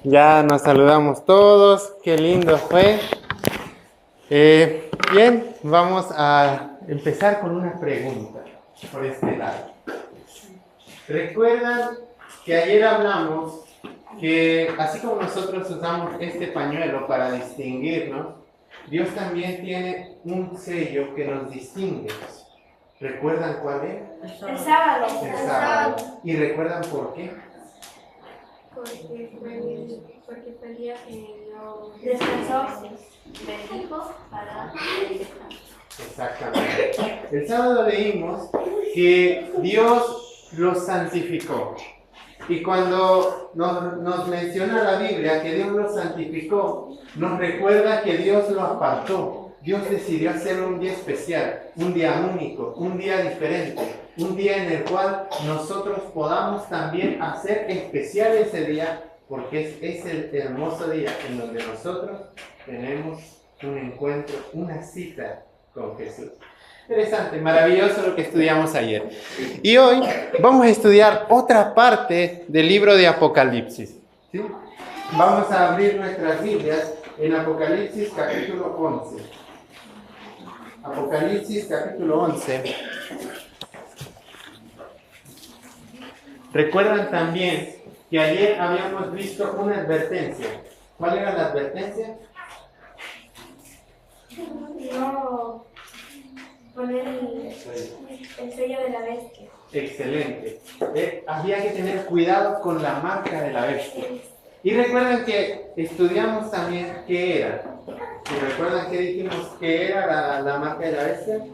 Ya nos saludamos todos, qué lindo fue. Bien, vamos a empezar con una pregunta por este lado. ¿Recuerdan que ayer hablamos que así como nosotros usamos este pañuelo para distinguirnos, Dios también tiene un sello que nos distingue? ¿Recuerdan cuál es? El sábado. El sábado. ¿Y recuerdan por qué? Porque fue el día que lo descansó, bendijo para el descanso. Exactamente. El sábado leímos que Dios lo santificó. Y cuando nos menciona la Biblia que Dios lo santificó, nos recuerda que Dios lo apartó. Dios decidió hacer un día especial, un día único, un día diferente, un día en el cual nosotros podamos también hacer especial ese día, porque es el hermoso día en donde nosotros tenemos un encuentro, una cita con Jesús. Interesante, maravilloso lo que estudiamos ayer. Y hoy vamos a estudiar otra parte del libro de Apocalipsis, ¿sí? Vamos a abrir nuestras Biblias en Apocalipsis capítulo 11. Apocalipsis capítulo 11. Recuerdan también que ayer habíamos visto una advertencia. ¿Cuál era la advertencia? No poner el sello de la bestia. Excelente. Había que tener cuidado con la marca de la bestia. Y recuerden que estudiamos también qué era. ¿Y recuerdan que dijimos qué era la marca de la bestia?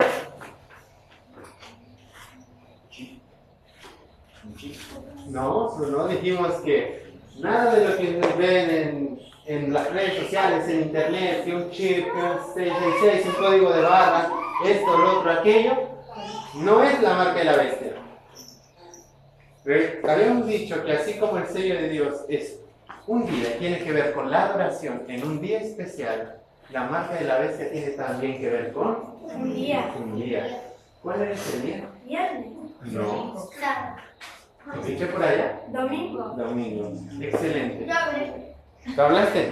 No dijimos que nada de lo que nos ven en las redes sociales, en internet, que un chip, que un 666, un código de barra, esto, lo otro, aquello, no es la marca de la bestia. Habíamos dicho que así como el sello de Dios es un día, tiene que ver con la adoración en un día especial, la marca de la bestia tiene también que ver con Un día. un día. ¿Cuál era ese día? Viernes. No. ¿Lo escuché por allá? Domingo. Domingo. Excelente. Yo hablé. ¿Lo hablaste?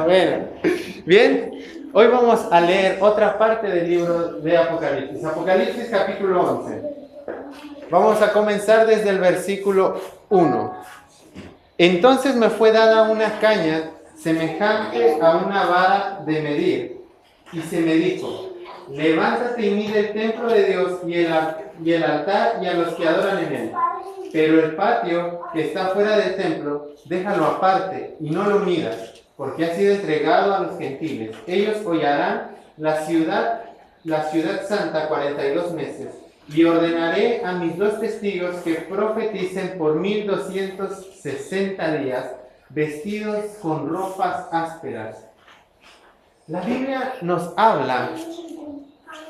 Bueno. Bien, hoy vamos a leer otra parte del libro de Apocalipsis. Apocalipsis capítulo 11. Vamos a comenzar desde el versículo 1. Entonces me fue dada una caña semejante a una vara de medir, y se me dijo: levántate y mide el templo de Dios y el altar y a los que adoran en él. Pero el patio que está fuera del templo, déjalo aparte y no lo midas, porque ha sido entregado a los gentiles. Ellos hollarán la ciudad santa 42 meses. Y ordenaré a mis 2 testigos que profeticen por 1260 días, vestidos con ropas ásperas. La Biblia nos habla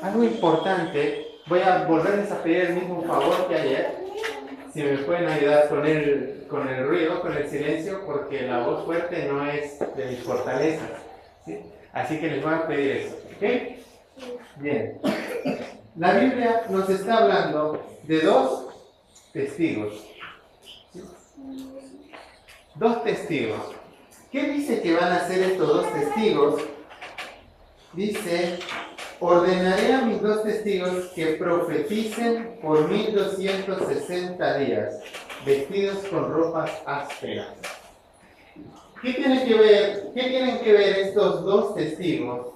algo importante. Voy a volverles a pedir el mismo favor que ayer. Si me pueden ayudar con el ruido, con el silencio, porque la voz fuerte no es de mis fortalezas, ¿sí? Así que les voy a pedir eso, ¿ok? Bien. La Biblia nos está hablando de 2 testigos. ¿Sí? 2 testigos. ¿Qué dice que van a hacer estos 2 testigos? Dice: ordenaré a mis 2 testigos que profeticen por 1260 días, vestidos con ropas ásperas. ¿Qué tienen que ver estos 2 testigos?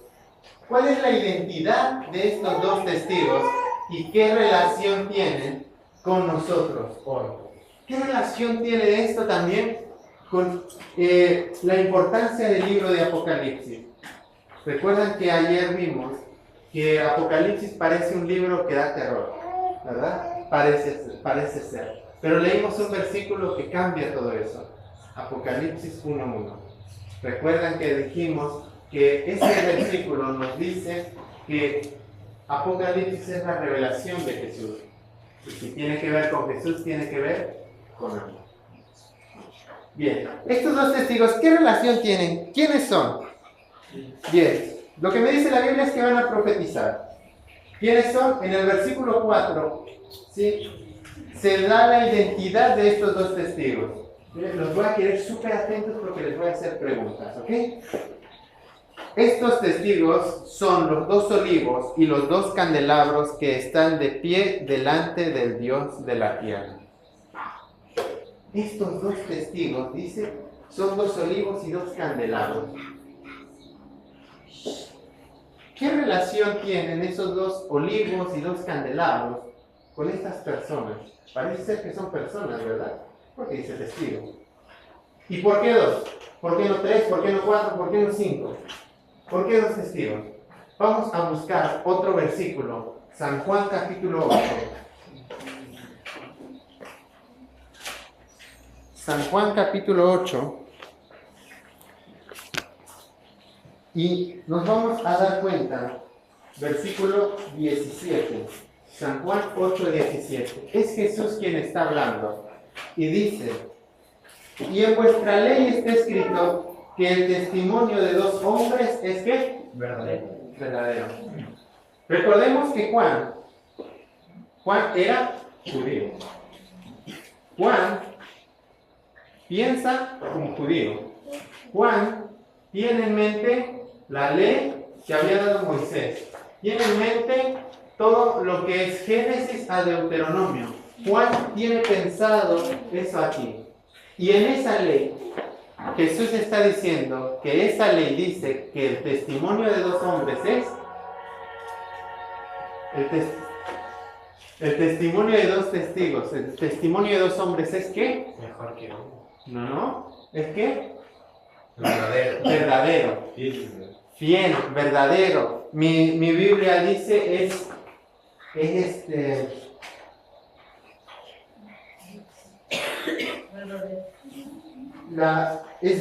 ¿Cuál es la identidad de estos 2 testigos y qué relación tienen con nosotros hoy? ¿Qué relación tiene esto también con la importancia del libro de Apocalipsis? Recuerdan que ayer vimos que Apocalipsis parece un libro que da terror, ¿verdad? Parece ser. Pero leímos un versículo que cambia todo eso. Apocalipsis 1:1. Recuerdan que dijimos que ese versículo nos dice que Apocalipsis es la revelación de Jesús. Y si tiene que ver con Jesús, tiene que ver con amor. Bien, estos 2 testigos, ¿qué relación tienen? ¿Quiénes son? Bien, lo que me dice la Biblia es que van a profetizar. ¿Quiénes son? En el versículo 4, ¿sí?, se da la identidad de estos 2 testigos. Los voy a querer súper atentos porque les voy a hacer preguntas, ¿ok? Estos testigos son los 2 olivos y los 2 candelabros que están de pie delante del Dios de la tierra. Estos 2 testigos, dice, son 2 olivos y 2 candelabros. ¿Qué relación tienen esos 2 olivos y 2 candelabros con estas personas? Parece ser que son personas, ¿verdad? Porque dice testigo. ¿Y por qué 2? ¿Por qué no 3? ¿Por qué no 4? ¿Por qué no 5? ¿Por qué 2 testigos? Vamos a buscar otro versículo. San Juan capítulo 8. San Juan capítulo 8. Y nos vamos a dar cuenta, versículo 17. San Juan 8, 17. Es Jesús quien está hablando. Y dice, y en vuestra ley está escrito que el testimonio de 2 hombres es ¿qué? Verdadero. Recordemos que Juan era judío. Juan piensa como judío. Juan tiene en mente la ley que había dado Moisés. Tiene en mente todo lo que es Génesis a Deuteronomio. Juan tiene pensado eso aquí. Y en esa ley, Jesús está diciendo que esa ley dice que el testimonio de 2 hombres es el testimonio de 2 testigos. El testimonio de 2 hombres es ¿qué? Mejor que uno. No. ¿Es qué? Verdadero. Verdadero. Fiel, verdadero. Mi Biblia dice es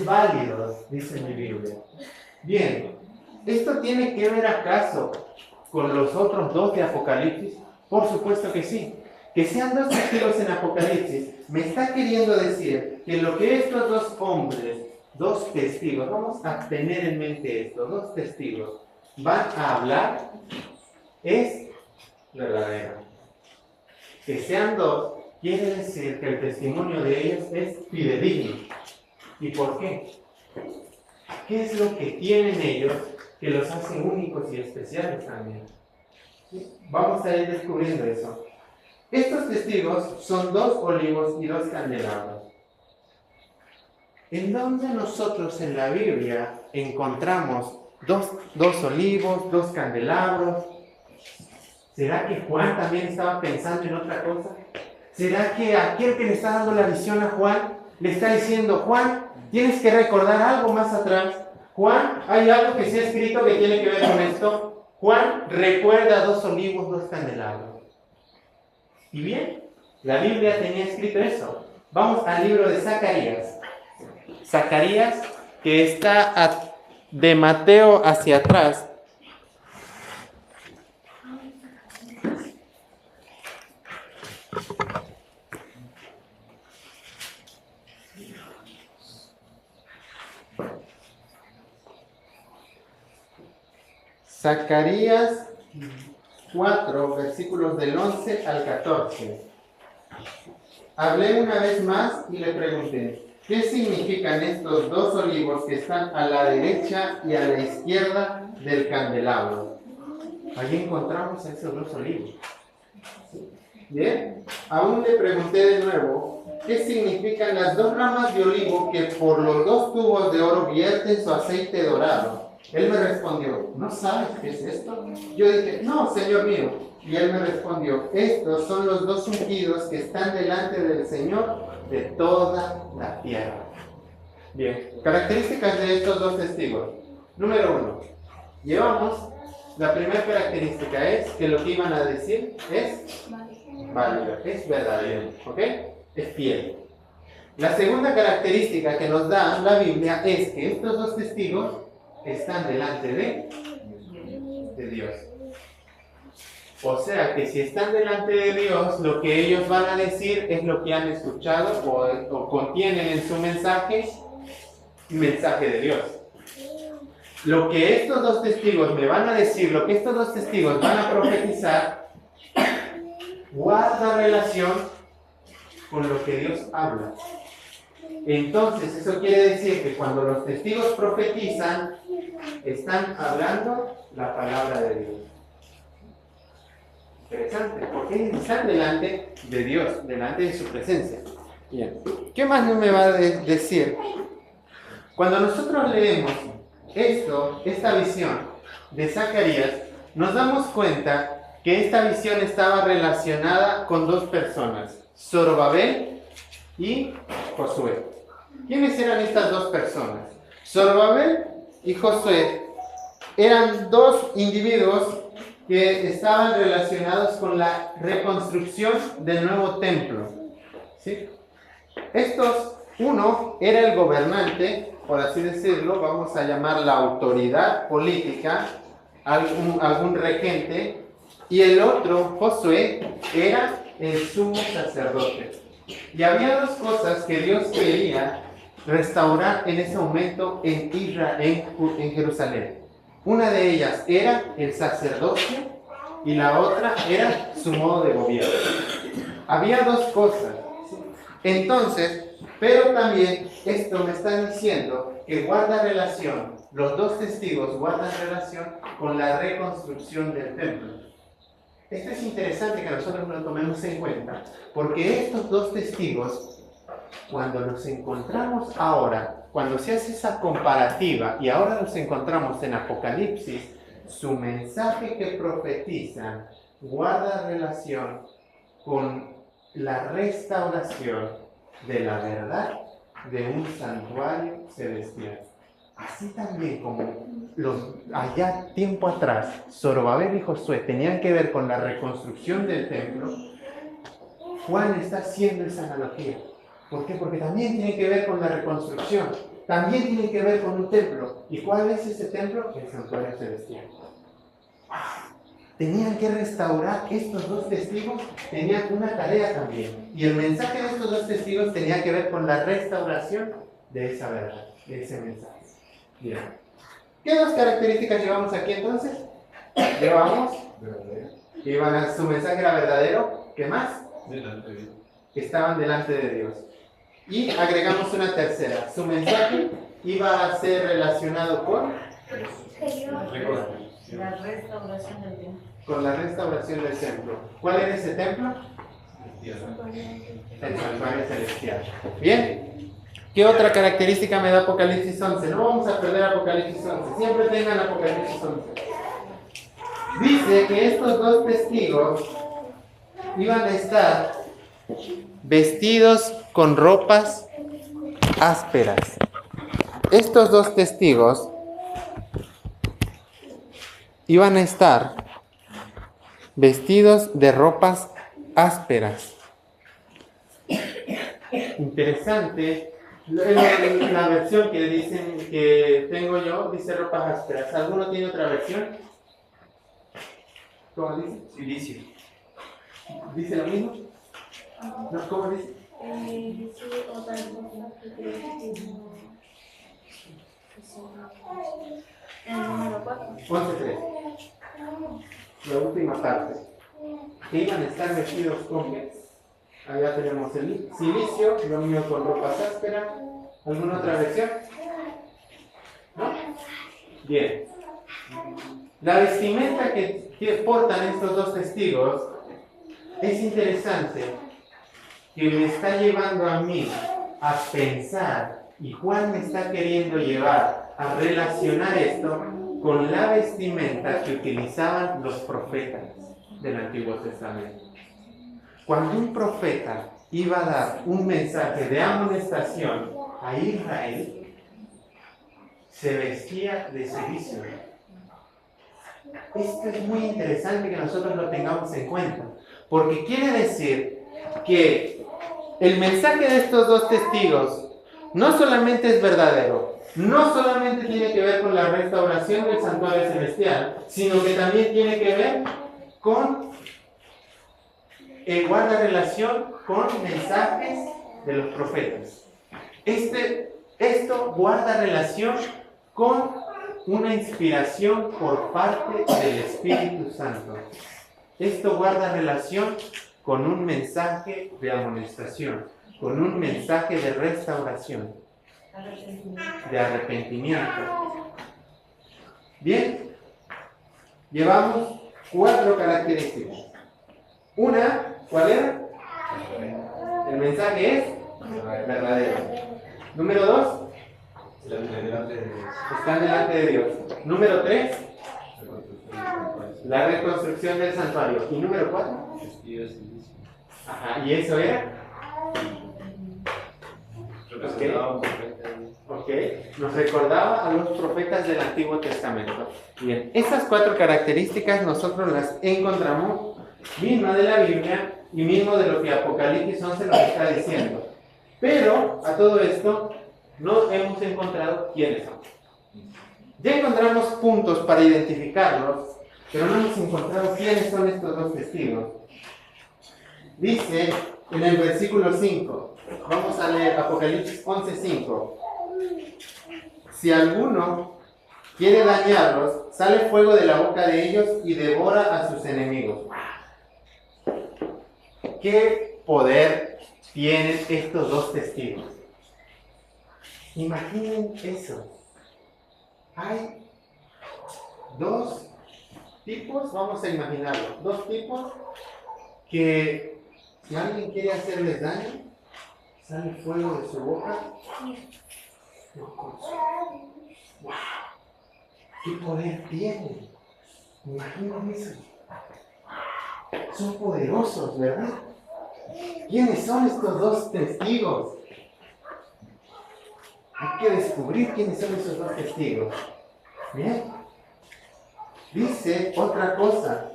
válido, dice mi Biblia. Bien, ¿esto tiene que ver acaso con los otros 2 de Apocalipsis? Por supuesto que sí. Que sean 2 testigos en Apocalipsis me está queriendo decir que lo que estos 2 hombres, 2 testigos, vamos a tener en mente esto, 2 testigos van a hablar es verdadero. Que sean 2 quiere decir que el testimonio de ellos es fidedigno. ¿Y por qué? ¿Qué es lo que tienen ellos que los hace únicos y especiales también? ¿Sí? Vamos a ir descubriendo eso. Estos testigos son 2 olivos y 2 candelabros. ¿En dónde nosotros en la Biblia encontramos 2 olivos, 2 candelabros? ¿Será que Juan también estaba pensando en otra cosa? ¿Será que aquel que le está dando la visión a Juan le está diciendo, Juan, tienes que recordar algo más atrás? Juan, hay algo que se ha escrito que tiene que ver con esto. Juan, recuerda 2 olivos, 2 candelabros. Y bien, la Biblia tenía escrito eso. Vamos al libro de Zacarías. Zacarías, que está de Mateo hacia atrás. Zacarías 4, versículos del 11 al 14. Hablé una vez más y le pregunté, ¿qué significan estos 2 olivos que están a la derecha y a la izquierda del candelabro? Allí encontramos esos 2 olivos. Bien, aún le pregunté de nuevo, ¿qué significan las 2 ramas de olivo que por los 2 tubos de oro vierten su aceite dorado? Él me respondió, ¿no sabes qué es esto? Yo dije, no, Señor mío. Y él me respondió, estos son los 2 ungidos que están delante del Señor de toda la tierra. Bien, características de estos 2 testigos. Número 1, llevamos, la primera característica es que lo que iban a decir es válido, es verdadero, ¿ok? Es fiel. La segunda característica que nos da la Biblia es que estos 2 testigos están delante de Dios. O sea que si están delante de Dios, lo que ellos van a decir es lo que han escuchado o contienen en su mensaje de Dios. Lo que estos 2 testigos me van a decir, lo que estos 2 testigos van a profetizar, guarda relación con lo que Dios habla. Entonces, eso quiere decir que cuando los testigos profetizan, están hablando la palabra de Dios. Interesante, porque están delante de Dios, delante de su presencia. Bien, ¿qué más me va a decir? Cuando nosotros leemos esta visión de Zacarías, nos damos cuenta que esta visión estaba relacionada con dos personas, Zorobabel y Josué. ¿Quiénes eran estas dos personas? Zorobabel y Josué eran dos individuos que estaban relacionados con la reconstrucción del nuevo templo. ¿Sí? Uno era el gobernante, por así decirlo, vamos a llamar la autoridad política, algún regente, y el otro, Josué, era el sumo sacerdote. Y había dos cosas que Dios quería restaurar en ese momento en Israel, en Jerusalén. Una de ellas era el sacerdocio y la otra era su modo de gobierno. Había dos cosas. Entonces, pero también esto me está diciendo que guarda relación, los dos testigos guardan relación con la reconstrucción del templo. Esto es interesante que nosotros lo tomemos en cuenta, porque estos dos testigos, cuando los encontramos ahora, cuando se hace esa comparativa y ahora los encontramos en Apocalipsis, su mensaje que profetizan guarda relación con la restauración de la verdad de un santuario celestial. Así también como allá tiempo atrás, Zorobabel y Josué tenían que ver con la reconstrucción del templo, Juan está haciendo esa analogía. ¿Por qué? Porque también tiene que ver con la reconstrucción, también tiene que ver con un templo. ¿Y cuál es ese templo? El santuario celestial. Tenían que restaurar, estos dos testigos tenían una tarea también. Y el mensaje de estos dos testigos tenía que ver con la restauración de esa verdad, de ese mensaje. Bien. ¿Qué dos características llevamos aquí entonces? Llevamos, su mensaje era verdadero. ¿Qué más? Delante de Dios. Estaban delante de Dios. Y agregamos una tercera. Su mensaje iba a ser relacionado con La restauración del templo. con la restauración del templo. ¿Cuál era ese templo? El santuario celestial. Bien. ¿Qué otra característica me da Apocalipsis 11? No vamos a perder Apocalipsis 11. Siempre tengan Apocalipsis 11. Dice que estos dos testigos iban a estar vestidos con ropas ásperas. Estos dos testigos iban a estar vestidos de ropas ásperas. Interesante. La versión que dicen que tengo yo dice ropas ásperas. ¿Alguno tiene otra versión? ¿Cómo dice? Silicio. ¿Dice lo mismo? No, ¿cómo dice? Sí, otra cosa que creo que el número 4. 11.3. La última parte. Que iban a estar vestidos con qué? Allá tenemos el silicio, lo mismo con ropas ásperas. ¿Alguna otra versión? ¿No? Bien. La vestimenta que portan estos dos testigos es interesante, que me está llevando a mí a pensar, y Juan me está queriendo llevar a relacionar esto con la vestimenta que utilizaban los profetas del Antiguo Testamento. Cuando un profeta iba a dar un mensaje de amonestación a Israel, se vestía de silicio. Esto es muy interesante que nosotros lo tengamos en cuenta, porque quiere decir que el mensaje de estos dos testigos no solamente es verdadero, no solamente tiene que ver con la restauración del santuario celestial, sino que también tiene que ver con guarda relación con mensajes de los profetas. Esto guarda relación con una inspiración por parte del Espíritu Santo. Esto guarda relación con un mensaje de amonestación. con un mensaje de restauración, de arrepentimiento. Bien, llevamos 4 características. Una, ¿cuál era? El mensaje es verdadero. Número 2, están delante de Dios. Número 3, la reconstrucción del santuario. Y número 4, ajá, ¿y eso era? Ok, nos recordaba a los profetas del Antiguo Testamento. Bien, esas 4 características nosotros las encontramos misma de la Biblia y mismo de lo que Apocalipsis 11 nos está diciendo. Pero a todo esto no hemos encontrado quiénes son. Ya encontramos puntos para identificarlos, pero no hemos encontrado quiénes son estos 2 testigos. Dice en el versículo 5, vamos a leer Apocalipsis 11:5. Si alguno quiere dañarlos, sale fuego de la boca de ellos y devora a sus enemigos. ¿Qué poder tienen estos 2 testigos? Imaginen eso. Hay 2 tipos, vamos a imaginarlo, 2 tipos que si alguien quiere hacerles daño, sale fuego de su boca. ¡Wow! ¿Qué poder tienen? Imaginen eso. Son poderosos, ¿verdad? ¿Quiénes son estos 2 testigos? Hay que descubrir quiénes son esos 2 testigos. Bien. Dice otra cosa.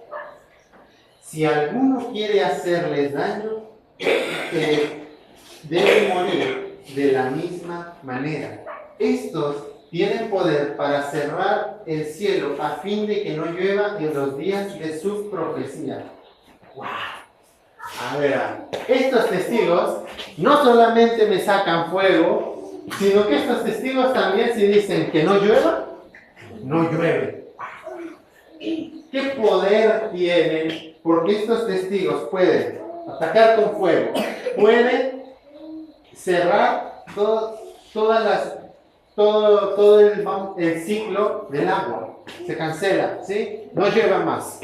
Si alguno quiere hacerles daño, debe morir de la misma manera. Estos tienen poder para cerrar el cielo a fin de que no llueva en los días de sus profecías. ¡Wow! A ver, estos testigos no solamente me sacan fuego, sino que estos testigos también, si dicen que no llueva, no llueve. ¿Qué poder tienen? Porque estos testigos pueden atacar con fuego, pueden cerrar todo el ciclo del agua. Se cancela, ¿sí? No llueva más.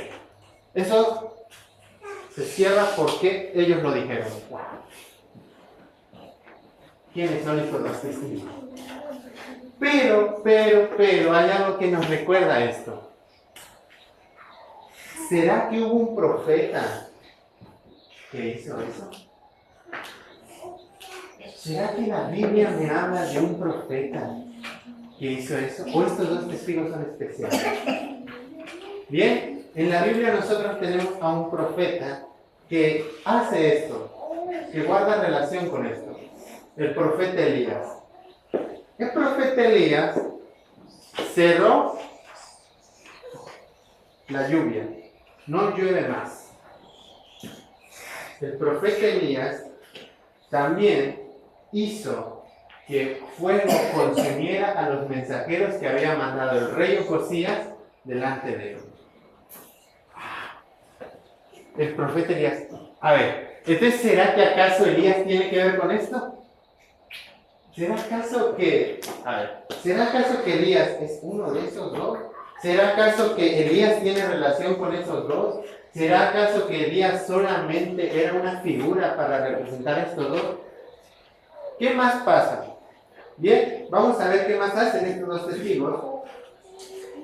Eso se cierra porque ellos lo dijeron. ¿Quiénes son estos 2 testigos? Pero, hay algo que nos recuerda esto. ¿Será que hubo un profeta que hizo eso? ¿Será que la Biblia me habla de un profeta que hizo eso? ¿O estos 2 testigos son especiales? Bien, en la Biblia nosotros tenemos a un profeta que hace esto, que guarda relación con esto. El profeta Elías. El profeta Elías cerró la lluvia. No llueve más. El profeta Elías también hizo que fuego consumiera a los mensajeros que había mandado el rey Ocosías delante de él. El profeta Elías. A ver, entonces, ¿será que acaso Elías tiene que ver con esto? ¿Será acaso que Elías es uno de esos 2? ¿Será acaso que Elías tiene relación con esos 2? ¿Será acaso que Elías solamente era una figura para representar estos 2? ¿Qué más pasa? Bien, vamos a ver qué más hacen estos 2 testigos.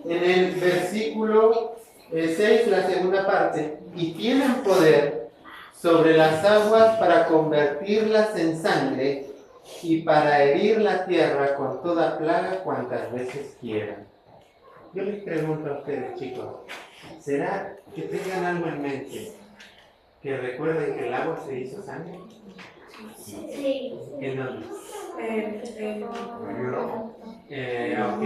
En el versículo 6, la segunda parte. Y tienen poder sobre las aguas para convertirlas en sangre y para herir la tierra con toda plaga cuantas veces quieran. Yo les pregunto a ustedes, chicos, ¿será que tengan algo en mente que recuerden que el agua se hizo sangre? Sí. ¿En dónde? Ok.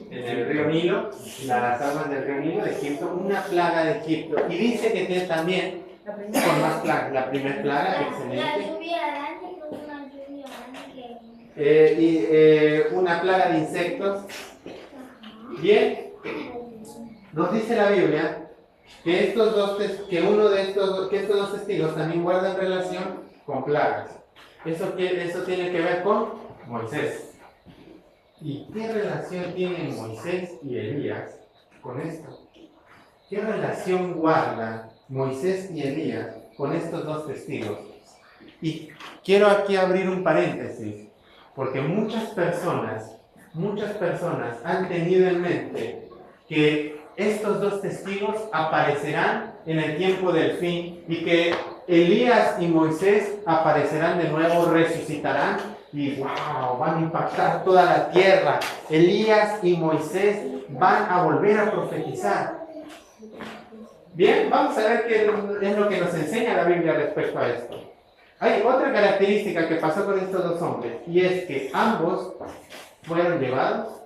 En el río Nilo, las aguas del río Nilo de Egipto, una plaga de Egipto. Y dice que tiene también con más plagas. La primera plaga, La excelente. lluvia grande con una lluvia grande Una plaga de insectos. Bien, nos dice la Biblia que estos 2 testigos también guardan relación con plagas. Eso tiene que ver con Moisés. ¿Y qué relación tienen Moisés y Elías con esto? ¿Qué relación guardan Moisés y Elías con estos dos testigos? Y quiero aquí abrir un paréntesis, porque muchas personas han tenido en mente que estos dos testigos aparecerán en el tiempo del fin y que Elías y Moisés aparecerán de nuevo, resucitarán y wow, van a impactar toda la tierra. Elías y Moisés van a volver a profetizar. Bien, vamos a ver qué es lo que nos enseña la Biblia respecto a esto. Hay otra característica que pasó con estos dos hombres, y es que ambos fueron llevados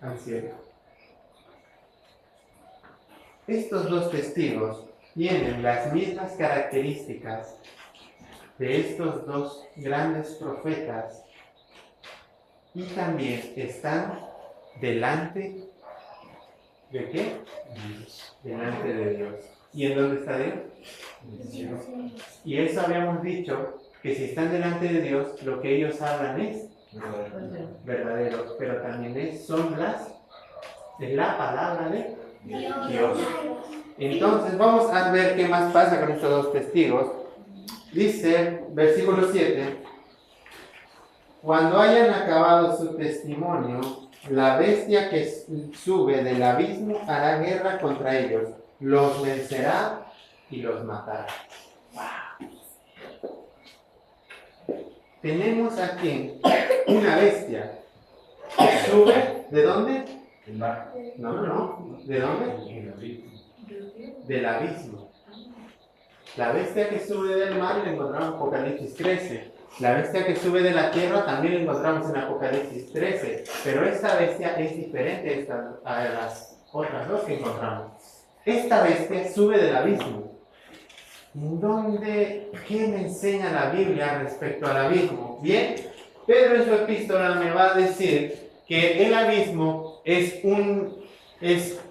al cielo. Estos dos testigos tienen las mismas características de estos dos grandes profetas y también están delante ¿de qué? Delante de Dios. ¿Y en dónde está Dios? Y eso habíamos dicho, que si están delante de Dios, lo que ellos hablan es verdadero, pero también es la palabra de Dios. Entonces vamos a ver qué más pasa con estos dos testigos. Dice, versículo 7, cuando hayan acabado su testimonio, la bestia que sube del abismo hará guerra contra ellos, los vencerá y los matará. Tenemos aquí una bestia que sube, ¿de dónde? No. ¿De dónde? Del abismo. La bestia que sube del mar la encontramos en Apocalipsis 13. La bestia que sube de la tierra también la encontramos en Apocalipsis 13. Pero esta bestia es diferente a las otras dos que encontramos. Esta bestia sube del abismo. ¿Qué me enseña la Biblia respecto al abismo? Bien, Pedro en su epístola me va a decir que el abismo es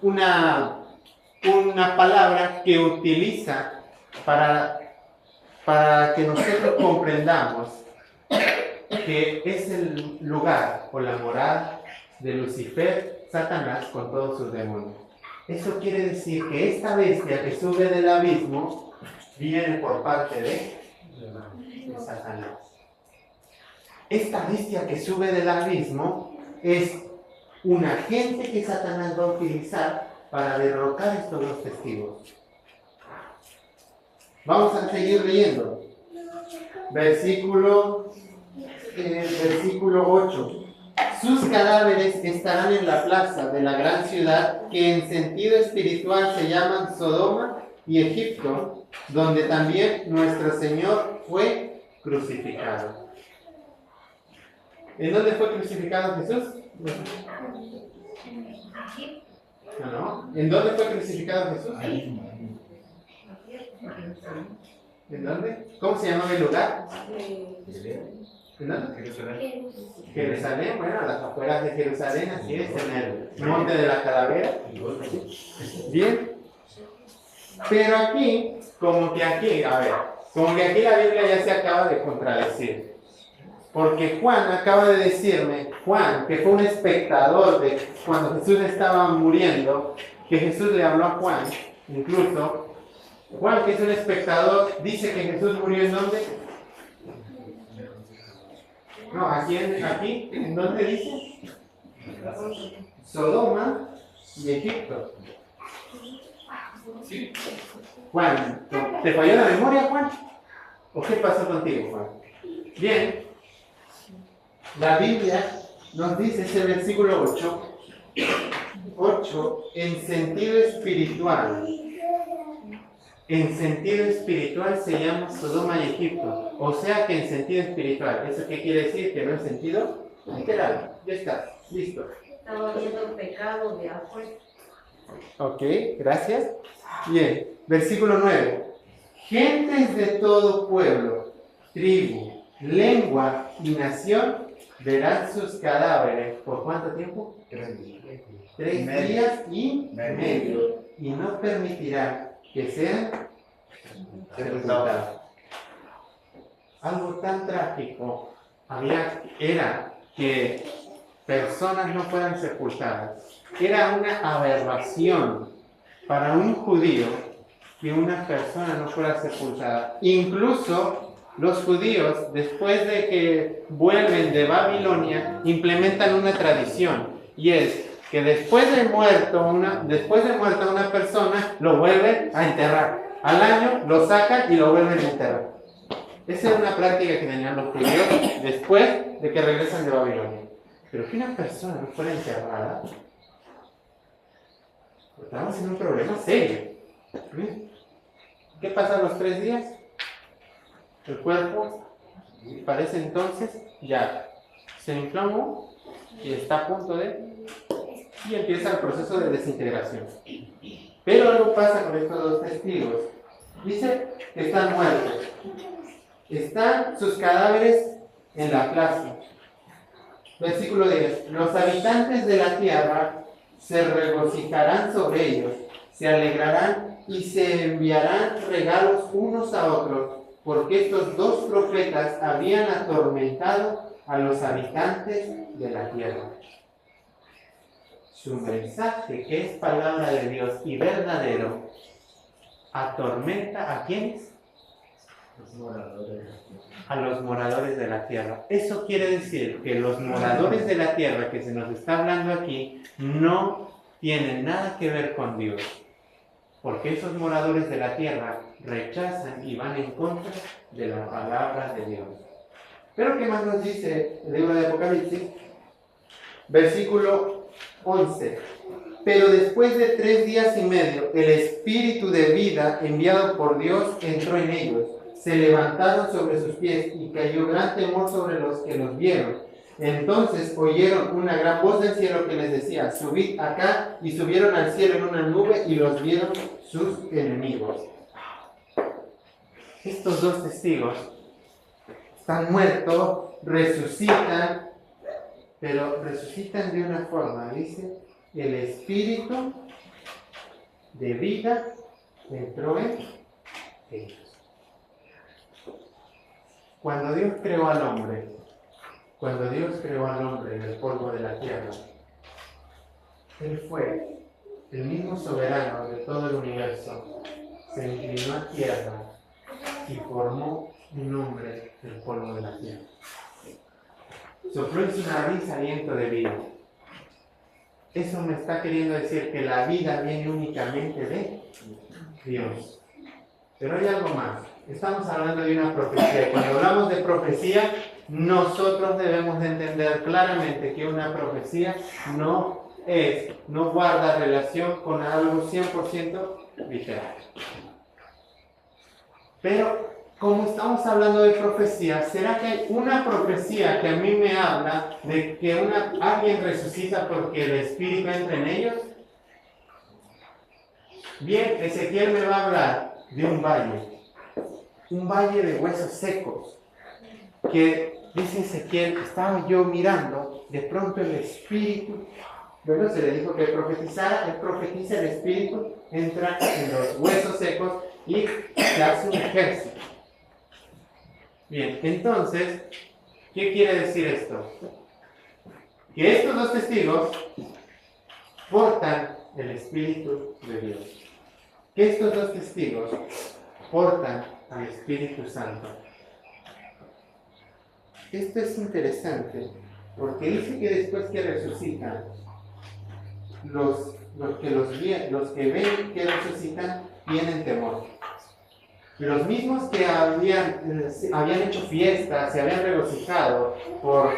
una palabra que utiliza para que nosotros comprendamos que es el lugar o la morada de Lucifer, Satanás, con todos sus demonios. Eso quiere decir que esta bestia que sube del abismo viene por parte de Satanás. Esta bestia que sube del abismo es un agente que Satanás va a utilizar para derrocar estos dos testigos. Vamos a seguir leyendo. Versículo 8. Sus cadáveres estarán en la plaza de la gran ciudad, que en sentido espiritual se llaman Sodoma y Egipto, donde también nuestro Señor fue crucificado. ¿En dónde fue crucificado Jesús? No. ¿En dónde fue crucificado Jesús? ¿En dónde? ¿Cómo se llamaba el lugar? ¿En dónde? Jerusalén, bueno, a las afueras de Jerusalén, así es, en el monte de la Calavera. Bien. Pero aquí, como que aquí la Biblia ya se acaba de contradecir. Porque Juan acaba de decirme, Juan, que fue un espectador de cuando Jesús estaba muriendo, que Jesús le habló a Juan, incluso, Juan, que es un espectador, dice que Jesús murió ¿en dónde? No, aquí, ¿en dónde dice? Sodoma y Egipto. Juan, ¿te falló la memoria, Juan? ¿O qué pasó contigo, Juan? Bien, la Biblia nos dice ese versículo 8, en sentido espiritual. En sentido espiritual se llama Sodoma y Egipto. O sea que en sentido espiritual. ¿Eso qué quiere decir? Que no en sentido literal. Ya está, listo. Estaba viendo el pecado de afuera. Ok, gracias. Bien, versículo 9. Gentes de todo pueblo, tribu, lengua y nación verán sus cadáveres. ¿Por cuánto tiempo? 3 días y medio. Y no permitirán que sean sepultados. algo tan trágico era que personas no fueran sepultadas. Era una aberración para un judío que una persona no fuera sepultada. Incluso los judíos, después de que vuelven de Babilonia, implementan una tradición, y es que después de muerta una persona, lo vuelven a enterrar. Al año lo sacan y lo vuelven a enterrar. Esa es una práctica que tenían los judíos después de que regresan de Babilonia. Pero que una persona no fuera enterrada, estamos en un problema serio. ¿Qué pasa a los 3 días? El cuerpo parece entonces ya se inflamó y está a punto y empieza el proceso de desintegración. Pero algo pasa con estos 2 testigos. Dice que están muertos. Están sus cadáveres en la plaza. Versículo 10. Los habitantes de la tierra se regocijarán sobre ellos, se alegrarán y se enviarán regalos unos a otros, porque estos 2 profetas habían atormentado a los habitantes de la tierra. Su mensaje, que es palabra de Dios y verdadero, atormenta ¿a quiénes? A los moradores de la tierra. Eso quiere decir que los moradores de la tierra que se nos está hablando aquí no tienen nada que ver con Dios, porque esos moradores de la tierra rechazan y van en contra de la palabra de Dios. Pero ¿qué más nos dice el libro de Apocalipsis? Versículo 11. Pero después de 3 días y medio, el espíritu de vida enviado por Dios entró en ellos. Se levantaron sobre sus pies y cayó gran temor sobre los que los vieron. Entonces oyeron una gran voz del cielo que les decía: subid acá, y subieron al cielo en una nube y los vieron sus enemigos. Estos 2 testigos están muertos, resucitan, pero resucitan de una forma, dice, el espíritu de vida entró en ellos. Cuando Dios creó al hombre en el polvo de la tierra, Él fue el mismo soberano de todo el universo, se inclinó a tierra y formó un hombre del polvo de la tierra. Sopló en su nariz aliento de vida. Eso me está queriendo decir que la vida viene únicamente de Dios. Pero hay algo más. Estamos hablando de una profecía. Cuando hablamos de profecía, nosotros debemos de entender claramente que una profecía no guarda relación con algo 100% literal. Pero, como estamos hablando de profecía, ¿será que hay una profecía que a mí me habla de que alguien resucita porque el Espíritu entra en ellos? Bien, Ezequiel me va a hablar de un valle de huesos secos, que dice Ezequiel, estaba yo mirando, de pronto el Espíritu, bueno, se le dijo que profetizara, él profetiza, el Espíritu entra en los huesos secos y se hace un ejército. Bien, entonces, ¿qué quiere decir esto? Que estos 2 testigos portan el Espíritu de Dios. Que estos 2 testigos portan al Espíritu Santo. Esto es interesante, porque dice que después que resucitan, los que ven que resucitan tienen temor. Los mismos que habían hecho fiestas, se habían regocijado por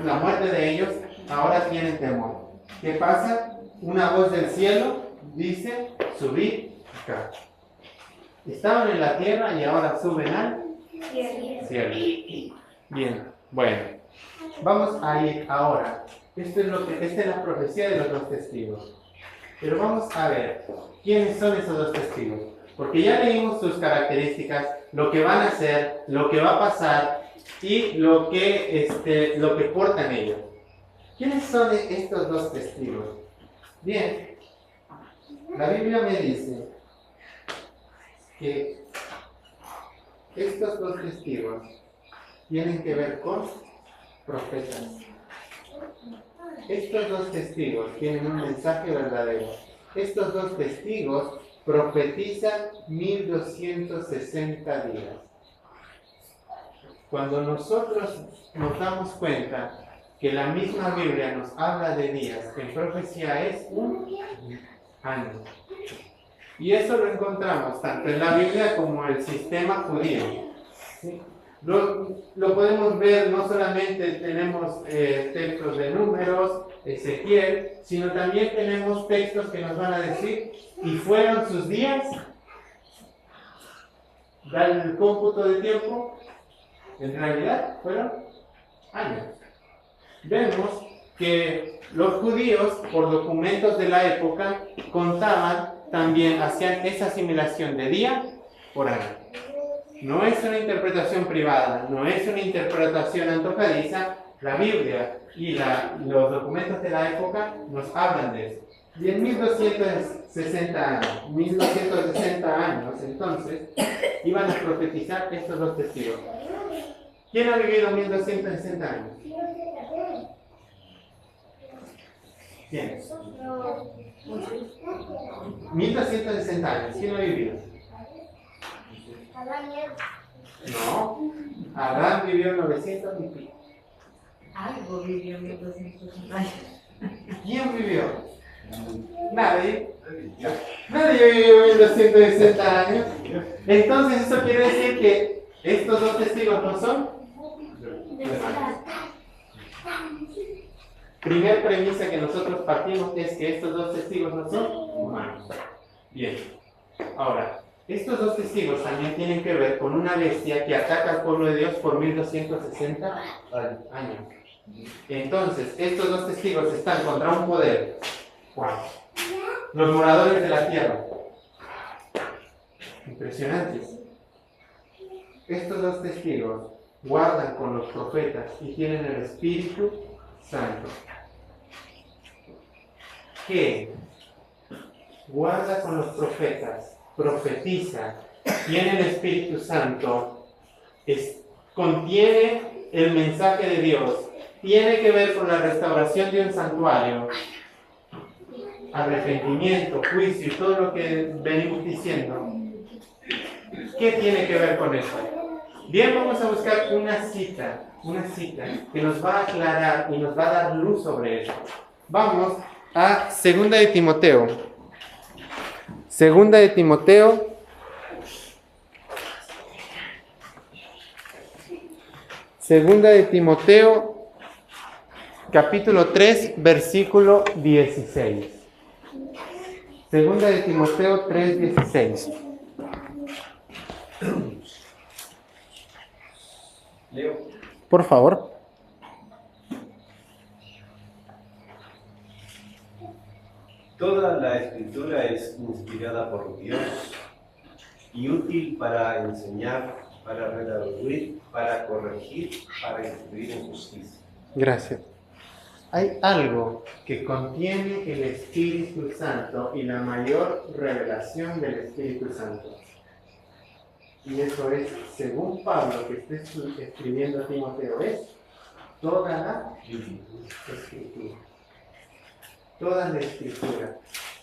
la muerte de ellos, ahora tienen temor. ¿Qué pasa? Una voz del cielo dice: subid acá. Estaban en la tierra y ahora suben al cielo. Bien, bueno, vamos a ir ahora. Esta es la profecía de los 2 testigos. Pero vamos a ver quiénes son esos 2 testigos. Porque ya leímos sus características, lo que van a hacer, lo que va a pasar y lo que portan ellos. ¿Quiénes son estos 2 testigos? Bien, la Biblia me dice que estos dos testigos tienen que ver con profetas. Estos dos testigos tienen un mensaje verdadero. Estos dos testigos profetizan 1260 días. Cuando nosotros nos damos cuenta que la misma Biblia nos habla de días, en profecía es un año. Y eso lo encontramos tanto en la Biblia como en el sistema judío. ¿Sí? Lo podemos ver, no solamente tenemos textos de Números, Ezequiel, sino también tenemos textos que nos van a decir, y fueron sus días, da el cómputo de tiempo, en realidad fueron años. Vemos que los judíos, por documentos de la época, contaban también, hacían esa asimilación de día por año. No es una interpretación privada, no es una interpretación antojadiza. La Biblia y los documentos de la época nos hablan de eso. Y en 1260 años, entonces, iban a profetizar estos dos testigos. ¿Quién ha vivido 1260 años? ¿Quién? 1260 años. ¿Quién ha vivido? No. Adán vivió 900 y pico. Algo vivió 1200 años. ¿Quién vivió? Nadie. Nadie vivió 1260 años. Entonces eso quiere decir que estos dos testigos no son humanos. Primer premisa que nosotros partimos es que estos dos testigos no son humanos. Bien. Ahora, estos dos testigos también tienen que ver con una bestia que ataca al pueblo de Dios por 1260 años. Entonces, estos dos testigos están contra un poder. ¡Wow! Los moradores de la tierra. Impresionantes. Estos dos testigos guardan con los profetas y tienen el Espíritu Santo. ¿Qué? Guarda con los profetas, profetiza, tiene el Espíritu Santo, contiene el mensaje de Dios, tiene que ver con la restauración de un santuario, arrepentimiento, juicio y todo lo que venimos diciendo. ¿Qué tiene que ver con eso? Bien, vamos a buscar una cita que nos va a aclarar y nos va a dar luz sobre eso. Vamos a 2 de Timoteo. 2 de Timoteo. Segunda de Timoteo, capítulo 3, versículo 16. Segunda de Timoteo 3, 16. Leo. Por favor. Toda la escritura es inspirada por Dios y útil para enseñar, para redarguir, para corregir, para instruir en justicia. Gracias. Hay algo que contiene el Espíritu Santo y la mayor revelación del Espíritu Santo. Y eso es, según Pablo, que está escribiendo a Timoteo, es toda la Escritura. Toda la Escritura.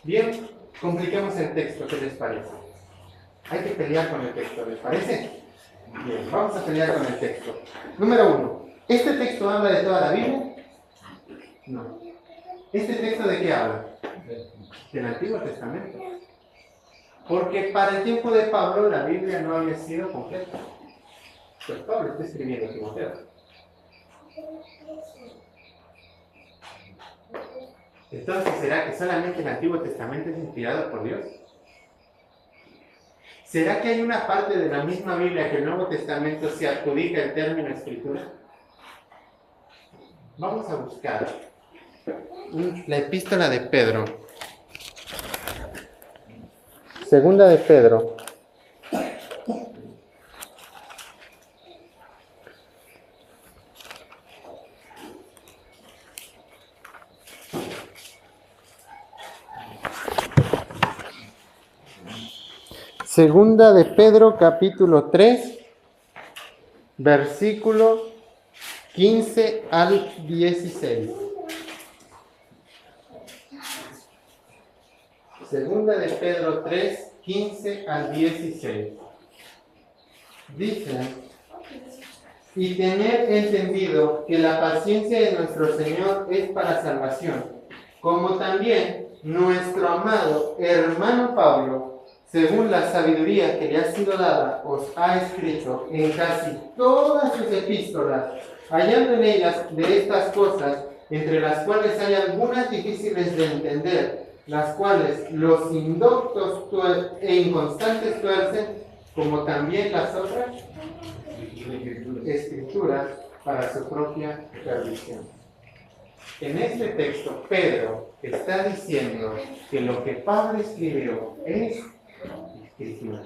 Bien, compliquemos el texto, ¿qué les parece? Hay que pelear con el texto, ¿les parece? Bien, vamos a pelear con el texto. Número 1. ¿Este texto habla de toda la Biblia? No. ¿Este texto de qué habla? Del Antiguo Testamento. Porque para el tiempo de Pablo la Biblia no había sido completa. Pues Pablo está escribiendo a Timoteo. Entonces, ¿será que solamente el Antiguo Testamento es inspirado por Dios? ¿Será que hay una parte de la misma Biblia que el Nuevo Testamento se adjudica el término escritura? Vamos a buscar la epístola de Pedro. Segunda de Pedro. Segunda de Pedro, capítulo 3, versículo 15 al 16. Segunda de Pedro 3, 15 al 16. Dice: y tener entendido que la paciencia de nuestro Señor es para salvación, como también nuestro amado hermano Pablo, según la sabiduría que le ha sido dada, os ha escrito en casi todas sus epístolas, hallando en ellas de estas cosas, entre las cuales hay algunas difíciles de entender, las cuales los indoctos e inconstantes tuercen, como también las otras escrituras para su propia perdición. En este texto, Pedro está diciendo que lo que Pablo escribió es escritura.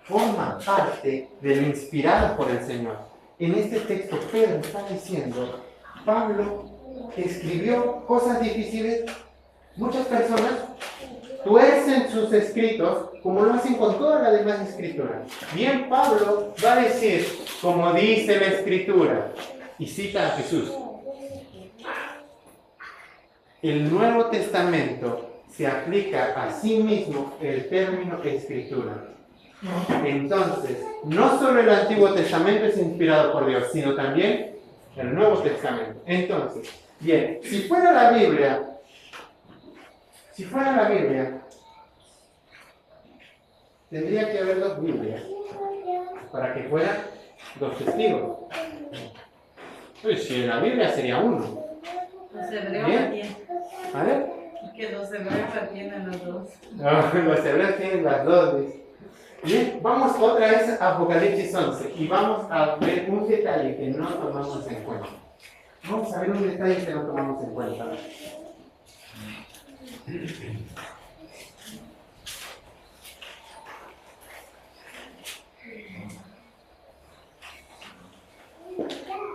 Forma parte de lo inspirado por el Señor. En este texto, Pedro está diciendo, Pablo escribió cosas difíciles. Muchas personas tuercen sus escritos como lo hacen con toda la demás escritura. Bien, Pablo va a decir, como dice la escritura, y cita a Jesús. El Nuevo Testamento se aplica a sí mismo el término escritura. Entonces, no solo el Antiguo Testamento es inspirado por Dios, sino también el Nuevo Testamento. Entonces, bien, si fuera la Biblia, tendría que haber dos Biblias para que fueran dos testigos. Pues si en la Biblia sería uno. Los hebreos Bien. la tienen. ¿Vale? Que los hebreos la tienen los dos. No, los hebreos tienen las dos. Dice. Bien, vamos otra vez a Apocalipsis 11 y vamos a ver un detalle que no tomamos en cuenta. Vamos a ver un detalle que no tomamos en cuenta.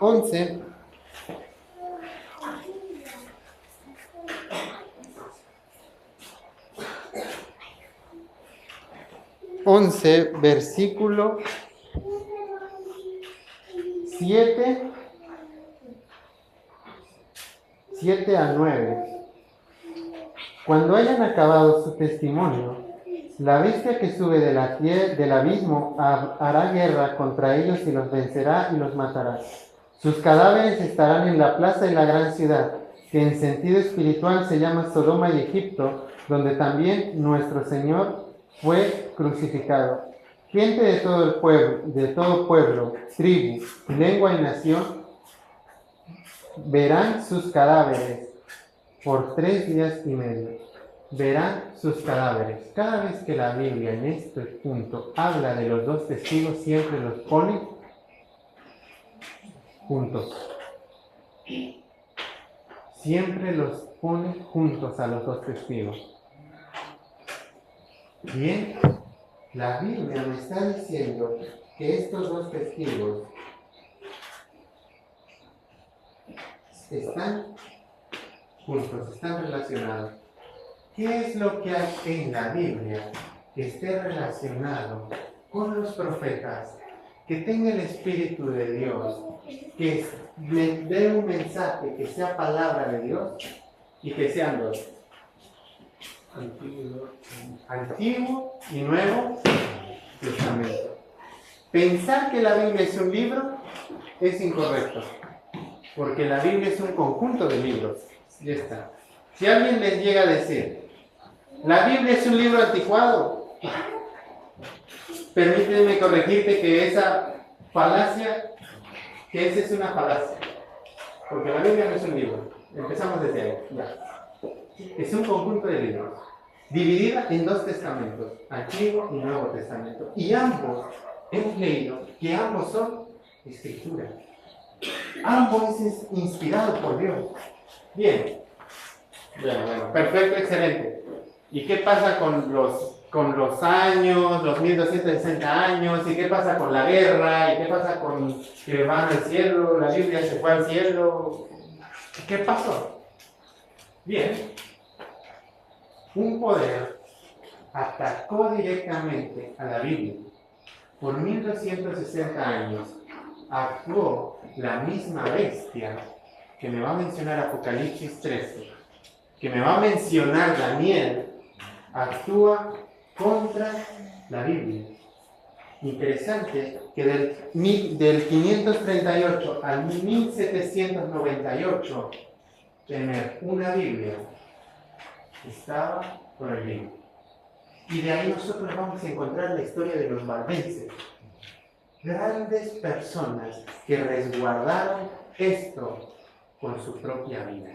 11. Versículo 7 a 9. Cuando hayan acabado su testimonio, la bestia que sube del abismo hará guerra contra ellos y los vencerá y los matará. Sus cadáveres estarán en la plaza de la gran ciudad, que en sentido espiritual se llama Sodoma y Egipto, donde también nuestro Señor fue crucificado. Gente de todo pueblo, tribu, lengua y nación verán sus cadáveres por 3 días y medio. Verán sus cadáveres. Cada vez que la Biblia en este punto habla de los dos testigos, siempre los pone juntos. Siempre los pone juntos a los dos testigos. Bien, la Biblia me está diciendo que estos dos testigos están juntos, están relacionados. ¿Qué es lo que hay en la Biblia que esté relacionado con los profetas, que tenga el Espíritu de Dios, que le dé un mensaje que sea palabra de Dios y que sean dos? Antiguo y Nuevo Testamento. Pensar que la Biblia es un libro es incorrecto, porque la Biblia es un conjunto de libros. Ya está. Si alguien les llega a decir, la Biblia es un libro anticuado, permíteme corregirte que esa es una falacia, porque la Biblia no es un libro. Empezamos desde ahí. Ya. Es un conjunto de libros, dividida en 2 testamentos, Antiguo y Nuevo Testamento. Y ambos, hemos leído que ambos son escritura. Ambos es inspirado por Dios. Bien. Bueno, perfecto, excelente. ¿Y qué pasa con los años, los 1260 años? ¿Y qué pasa con la guerra? ¿Y qué pasa con que van al cielo? ¿La Biblia se fue al cielo? ¿Qué pasó? Bien. Un poder atacó directamente a la Biblia por 1260 años actuó la misma bestia que me va a mencionar Apocalipsis 13, que me va a mencionar Daniel, actúa contra la Biblia. Interesante que del 538 al 1798 tener una Biblia estaba prohibido. Y de ahí nosotros vamos a encontrar la historia de los valdenses. Grandes personas que resguardaron esto con su propia vida.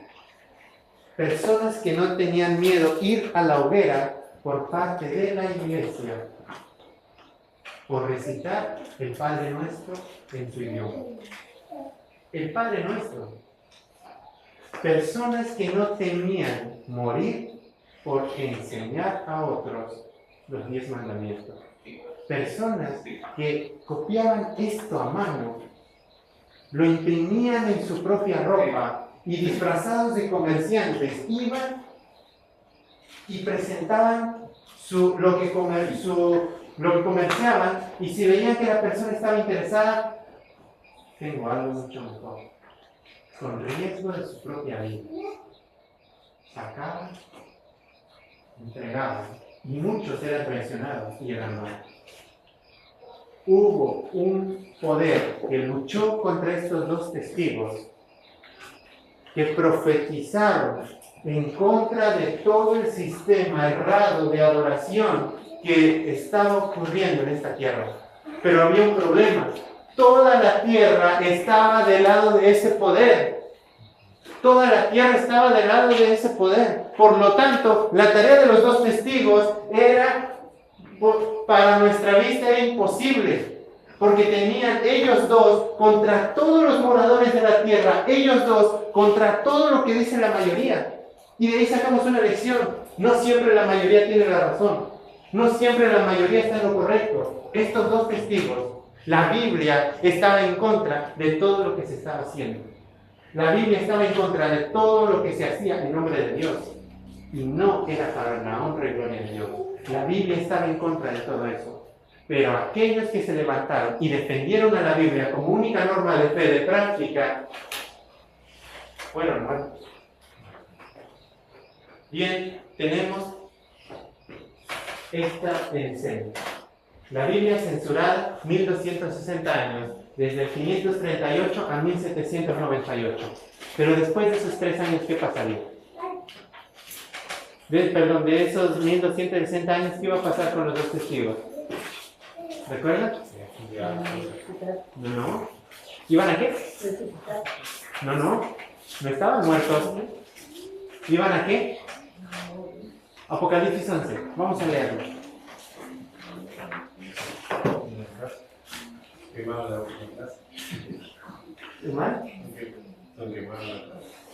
Personas que no tenían miedo ir a la hoguera por parte de la iglesia por recitar el Padre Nuestro en su idioma. El Padre Nuestro. Personas que no temían morir por enseñar a otros los 10 mandamientos. Personas que copiaban esto a mano, lo imprimían en su propia ropa y disfrazados de comerciantes iban y presentaban lo que comerciaban, y si veían que la persona estaba interesada, tengo algo mucho mejor, con riesgo de su propia vida. Sacaban, entregaban, y muchos eran traicionados y eran malos. Hubo un poder que luchó contra estos dos testigos, que profetizaron en contra de todo el sistema errado de adoración que estaba ocurriendo en esta tierra. Pero había un problema. Toda la tierra estaba del lado de ese poder. Toda la tierra estaba del lado de ese poder. Por lo tanto, la tarea de los dos testigos era, para nuestra vista, era imposible. Porque tenían ellos dos contra todos los moradores de la tierra, ellos dos contra todo lo que dice la mayoría. Y de ahí sacamos una lección. No siempre la mayoría tiene la razón. No siempre la mayoría está en lo correcto. Estos dos testigos, la Biblia estaba en contra de todo lo que se estaba haciendo. La Biblia estaba en contra de todo lo que se hacía en nombre de Dios. Y no era para la honra y gloria de Dios. La Biblia estaba en contra de todo eso. Pero aquellos que se levantaron y defendieron a la Biblia como única norma de fe, de práctica, fueron muertos. Bien, tenemos esta enseña. La Biblia censurada 1260 años, desde el 538 a 1798. Pero después de esos 3 años, ¿qué pasaría? De esos 1260 años, ¿qué iba a pasar con los dos testigos? ¿Recuerdan? No. ¿Iban a qué? No estaban muertos. ¿Iban a qué? Apocalipsis 11. Vamos a leerlo.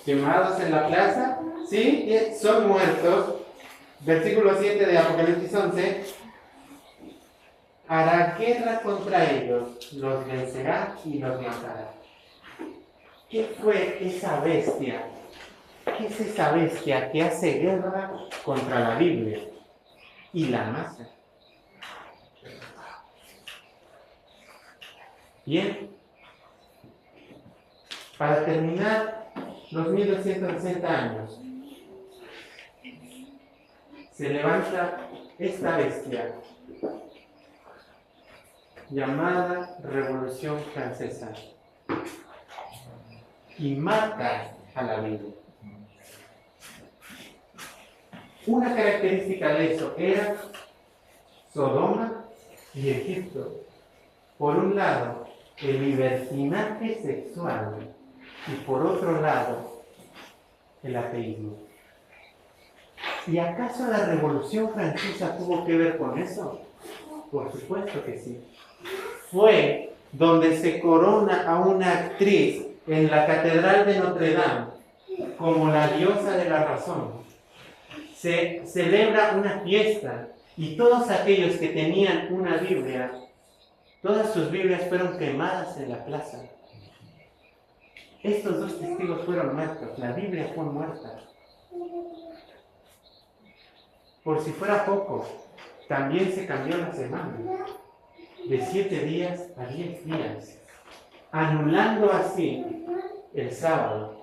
Quemados en la plaza. Sí, son muertos. Versículo 7 de Apocalipsis 11. Hará guerra contra ellos, los vencerá y los matará. ¿Qué fue esa bestia? ¿Qué es esa bestia que hace guerra contra la Biblia y la masa? Bien, para terminar los 1260 años, se levanta esta bestia llamada Revolución Francesa y mata a la Biblia. Una característica de eso era Sodoma y Egipto. Por un lado, el libertinaje sexual y por otro lado, el ateísmo. ¿Y acaso la Revolución Francesa tuvo que ver con eso? Por supuesto que sí. Fue donde se corona a una actriz en la Catedral de Notre Dame como la diosa de la razón. Se celebra una fiesta y todos aquellos que tenían una Biblia, todas sus Biblias fueron quemadas en la plaza. Estos dos testigos fueron muertos, la Biblia fue muerta. Por si fuera poco, también se cambió la semana, de 7 días a 10 días. anulando así el sábado.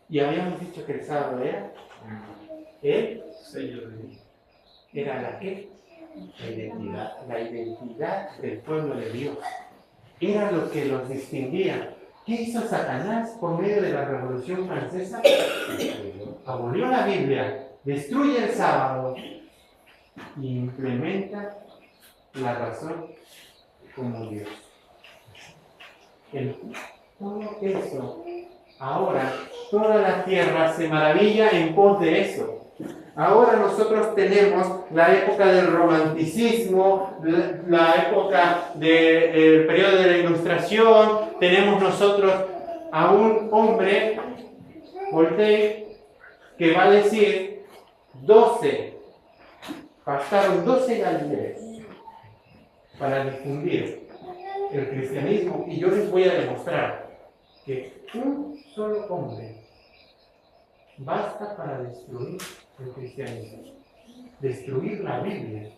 Y habíamos dicho que el sábado era el Sello de era la ¿qué? La identidad del pueblo de Dios. Era lo que los distinguía. ¿Qué hizo Satanás por medio de la Revolución Francesa? Abolió la Biblia, destruye el sábado y implementa la razón como Dios. Todo eso, ahora toda la tierra se maravilla en pos de eso. Ahora nosotros tenemos la época del romanticismo, la época del periodo de la Ilustración. Tenemos nosotros a un hombre, Voltaire, que va a decir 12, bastaron 12 Galileos para difundir el cristianismo, y yo les voy a demostrar que un solo hombre basta para destruir el cristianismo, destruir la Biblia.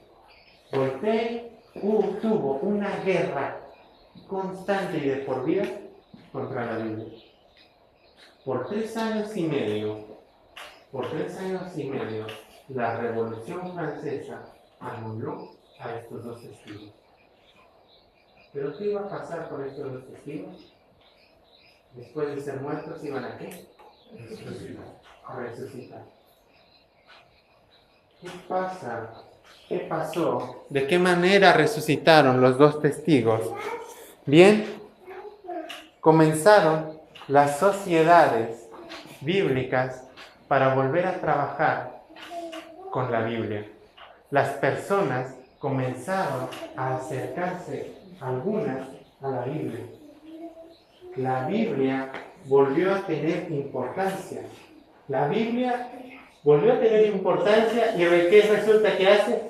Voltaire tuvo una guerra constante y de por vida contra la Biblia. Por 3 años y medio, la Revolución Francesa anuló a estos 2 testigos. ¿Pero qué iba a pasar con estos 2 testigos? Después de ser muertos, ¿iban a qué? A resucitar. ¿Qué pasa? ¿Qué pasó? ¿De qué manera resucitaron los 2 testigos? Bien, comenzaron las sociedades bíblicas para volver a trabajar con la Biblia. Las personas comenzaron a acercarse, algunas, a la Biblia. La Biblia volvió a tener importancia. La Biblia volvió a tener importancia, y ¿qué resulta que hace?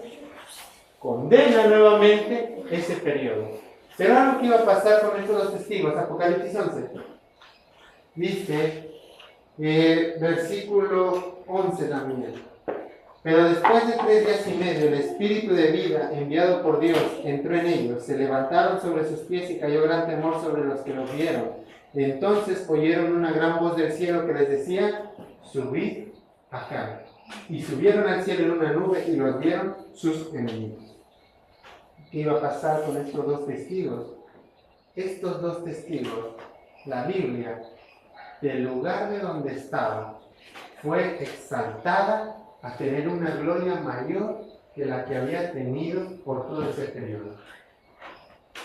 Condena nuevamente ese periodo. Pero algo que iba a pasar con estos 2 testigos, Apocalipsis 11. Dice, versículo 11 también. Pero después de 3 días y medio, el Espíritu de vida enviado por Dios entró en ellos. Se levantaron sobre sus pies y cayó gran temor sobre los que los vieron. Entonces oyeron una gran voz del cielo que les decía: subid acá. Y subieron al cielo en una nube y los vieron sus enemigos. ¿Qué iba a pasar con estos 2 testigos? Estos 2 testigos, la Biblia, del lugar de donde estaba, fue exaltada a tener una gloria mayor que la que había tenido por todo ese periodo.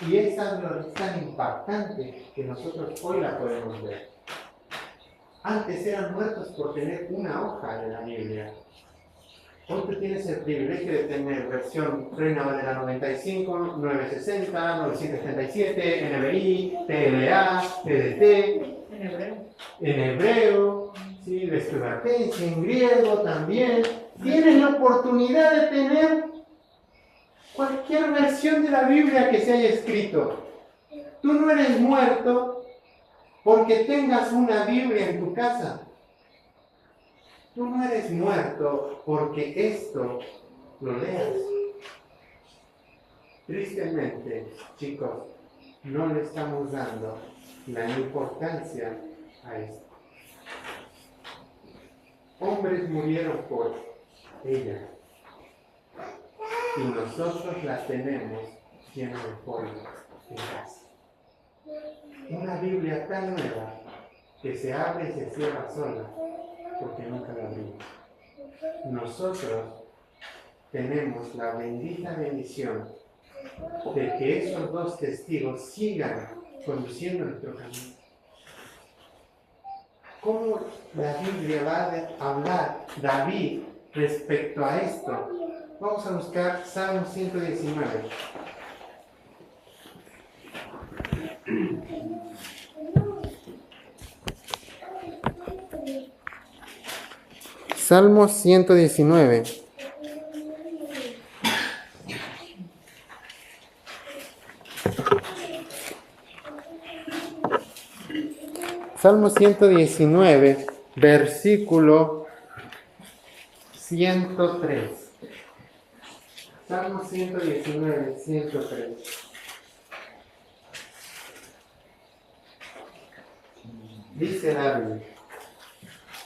Y esa gloria es tan impactante que nosotros hoy la podemos ver. Antes eran muertos por tener una hoja de la Biblia. Hoy tú tienes el privilegio de tener versión Reina Valera 95, 960, 977, NBI, TLA, TDT, en hebreo, ¿sí? De Estudiantes, en griego también. Tienes la oportunidad de tener cualquier versión de la Biblia que se haya escrito. Tú no eres muerto porque tengas una Biblia en tu casa. Tú no eres muerto porque esto lo leas. Tristemente, chicos, no le estamos dando la importancia a esto. Hombres murieron por ella y nosotros la tenemos llena de polvo en casa. Una Biblia tan nueva que se abre y se cierra sola porque nunca la abrimos. Nosotros tenemos la bendita bendición de que esos 2 testigos sigan conduciendo nuestro camino. ¿Cómo la Biblia va a hablar David respecto a esto? Vamos a buscar Salmo 119. Salmo 119. Salmo 119, versículo 103. Salmo 119, 103. Dice David,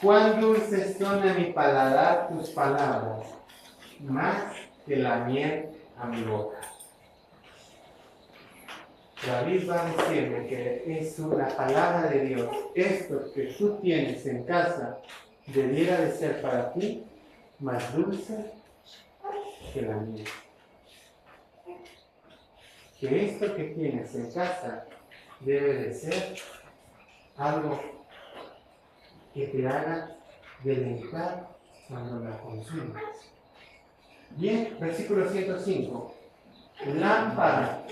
cuán dulces son a mi paladar tus palabras, más que la miel a mi boca. David va a decirme que es la palabra de Dios. Esto que tú tienes en casa debiera de ser para ti más dulce que la miel. Que esto que tienes en casa debe de ser algo que te haga deleitar cuando la consumas. Bien, versículo 105. Lámpara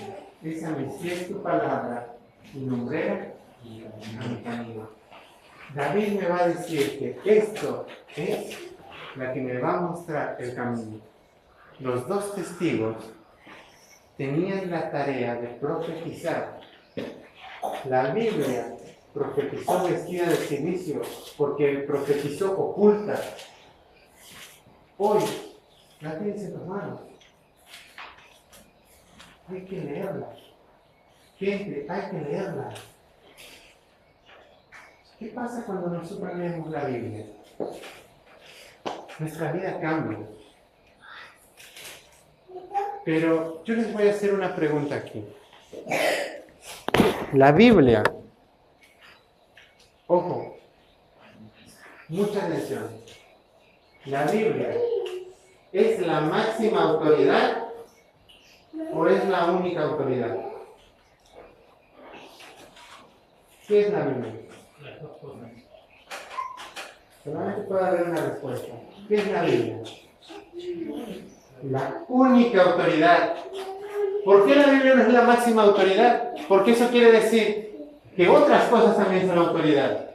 es a mis pies tu palabra y lumbrera a mi camino. David me va a decir que esto es la que me va a mostrar el camino. Los dos testigos tenían la tarea de profetizar. La Biblia profetizó vestida de silicio porque profetizó oculta. Hoy la tienes en tus manos. Hay que leerla. Gente, hay que leerla. ¿Qué pasa cuando nosotros leemos la Biblia? Nuestra vida cambia. Pero yo les voy a hacer una pregunta aquí. La Biblia, ojo, mucha atención. ¿La Biblia es la máxima autoridad o es la única autoridad? ¿Qué es la Biblia? Solamente puede haber una respuesta. ¿Qué es la Biblia? La única autoridad. ¿Por qué la Biblia no es la máxima autoridad? Porque eso quiere decir que otras cosas también son autoridad.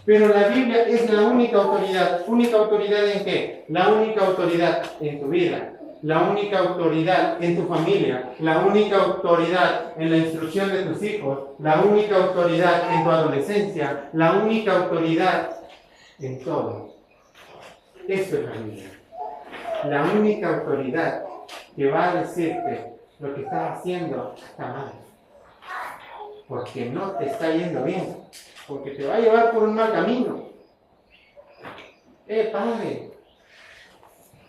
Pero la Biblia es la única autoridad. ¿Única autoridad en qué? La única autoridad en tu vida. La única autoridad en tu familia. La única autoridad en la instrucción de tus hijos. La única autoridad en tu adolescencia. La única autoridad en todo. Eso es la Biblia. La única autoridad que va a decirte lo que estás haciendo está mal. Porque no te está yendo bien. Porque te va a llevar por un mal camino. Padre,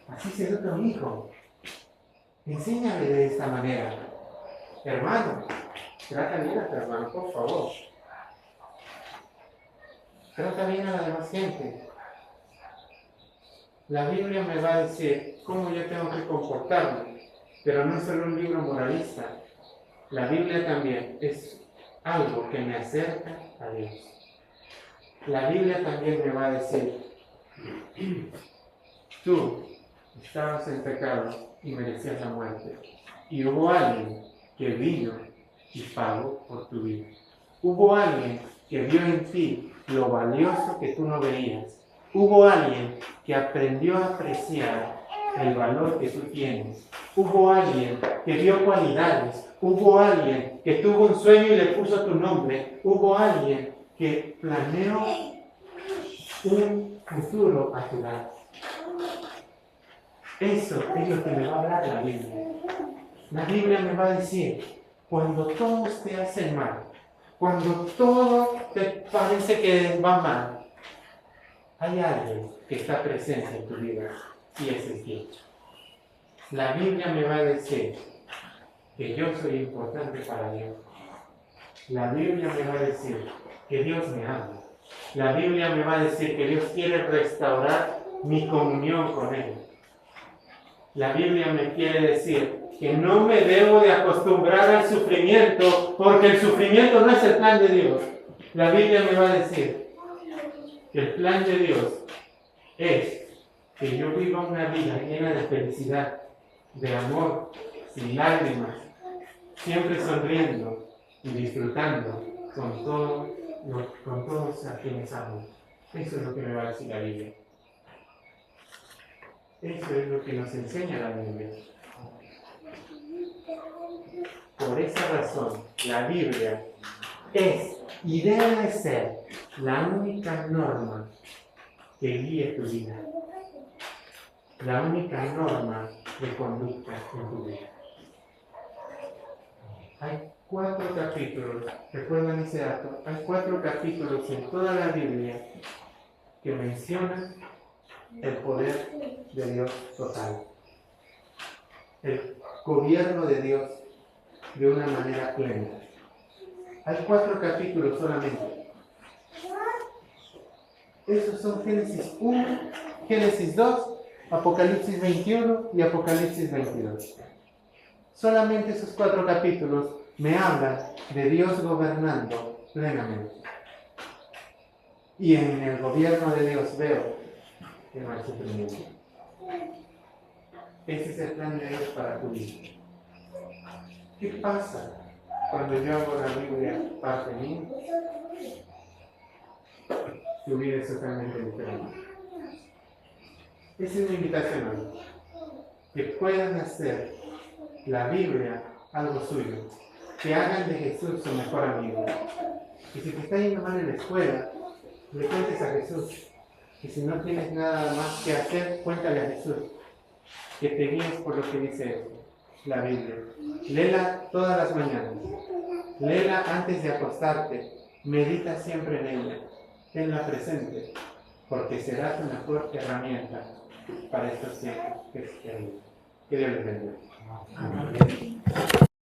así se educa un hijo. Enséñale de esta manera. Hermano, trata bien a tu hermano, por favor. Trata bien a la demás gente. La Biblia me va a decir cómo yo tengo que comportarme, pero no es solo un libro moralista. La Biblia también es algo que me acerca a Dios. La Biblia también me va a decir, tú estabas en pecado y merecías la muerte. Y hubo alguien que vino y pagó por tu vida. Hubo alguien que vio en ti lo valioso que tú no veías. Hubo alguien que aprendió a apreciar el valor que tú tienes. Hubo alguien que vio cualidades. Hubo alguien que tuvo un sueño y le puso tu nombre. Hubo alguien que planeó un futuro a tu lado. Eso es lo que me va a hablar la Biblia. La Biblia me va a decir, cuando todos te hacen mal, cuando todo te parece que va mal, hay alguien que está presente en tu vida y ese es Dios. La Biblia me va a decir que yo soy importante para Dios. La Biblia me va a decir que Dios me ama. La Biblia me va a decir que Dios quiere restaurar mi comunión con Él. La Biblia me quiere decir que no me debo de acostumbrar al sufrimiento, porque el sufrimiento no es el plan de Dios. La Biblia me va a decir que el plan de Dios es que yo viva una vida llena de felicidad, de amor, sin lágrimas, siempre sonriendo y disfrutando con todos a quienes amo. Eso es lo que me va a decir la Biblia. Eso es lo que nos enseña la Biblia. Por esa razón, la Biblia es y debe de ser la única norma que guíe tu vida. La única norma de conducta en tu vida. 4 capítulos, recuerdan ese dato, hay 4 capítulos en toda la Biblia que mencionan el poder de Dios total, el gobierno de Dios de una manera plena. Hay 4 capítulos solamente. Esos son Génesis 1, Génesis 2, Apocalipsis 21 y Apocalipsis 22. Solamente esos 4 capítulos me hablan de Dios gobernando plenamente. Y en el gobierno de Dios veo que no hay sufrimiento. Ese es el plan de Dios para tu vida. ¿Qué pasa cuando yo hago la Biblia parte mía? Tu vida es totalmente diferente. Esa es mi invitación hoy. Que puedan hacer la Biblia algo suyo. Que hagan de Jesús su mejor amigo. Y si te está yendo mal en la escuela, le cuentes a Jesús. Y si no tienes nada más que hacer, cuéntale a Jesús. Que te guíes por lo que dice la Biblia. Léela todas las mañanas. Léela antes de acostarte. Medita siempre en ella. Tenla presente. Porque será tu mejor herramienta para estos tiempos que Dios les bendiga. Amén.